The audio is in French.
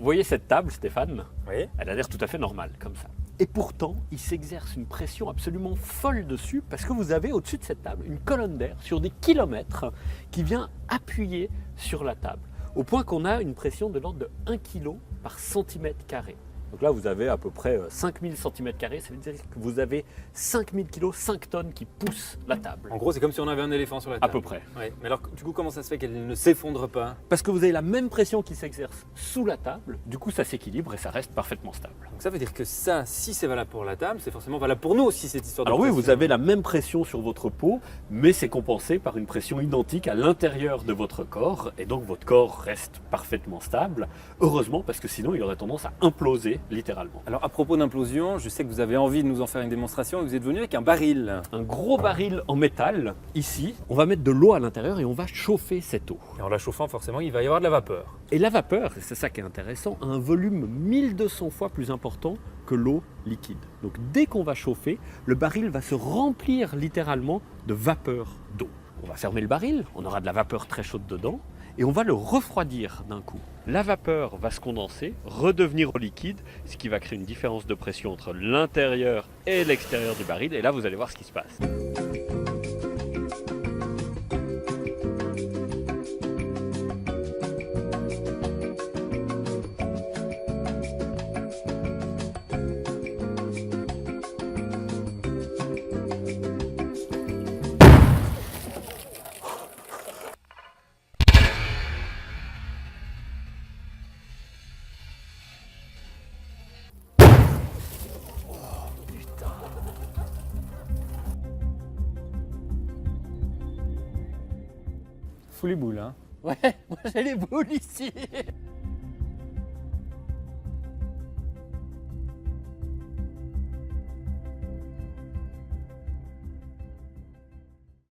voyez cette table, Stéphane? Oui. Elle a l'air tout à fait normale, comme ça. Et pourtant, il s'exerce une pression absolument folle dessus parce que vous avez au-dessus de cette table une colonne d'air sur des kilomètres qui vient appuyer sur la table, au point qu'on a une pression de l'ordre de 1 kg par centimètre carré. Donc là, vous avez à peu près 5000 cm², ça veut dire que vous avez 5000 kg, 5 tonnes qui poussent la table. En gros, c'est comme si on avait un éléphant sur la table. À peu près. Ouais. Mais alors, du coup, comment ça se fait qu'elle ne s'effondre pas? Parce que vous avez la même pression qui s'exerce sous la table, du coup ça s'équilibre et ça reste parfaitement stable. Donc ça veut dire que ça, si c'est valable pour la table, c'est forcément valable pour nous aussi, cette histoire de Alors oui, pression. vous avez la même pression sur votre peau, mais c'est compensé par une pression identique à l'intérieur de votre corps, et donc votre corps reste parfaitement stable, heureusement, parce que sinon il aurait tendance à imploser littéralement. Alors à propos d'implosion, je sais que vous avez envie de nous en faire une démonstration et vous êtes venu avec un baril. Un gros baril en métal, ici, on va mettre de l'eau à l'intérieur et on va chauffer cette eau. Et en la chauffant, forcément, il va y avoir de la vapeur. Et la vapeur, et c'est ça qui est intéressant, a un volume 1200 fois plus important que l'eau liquide. Donc dès qu'on va chauffer, le baril va se remplir littéralement de vapeur d'eau. On va fermer le baril, on aura de la vapeur très chaude dedans, et on va le refroidir d'un coup. La vapeur va se condenser, redevenir au liquide, ce qui va créer une différence de pression entre l'intérieur et l'extérieur du baril, et là vous allez voir ce qui se passe. Fous les boules, hein. Ouais, moi j'ai les boules ici.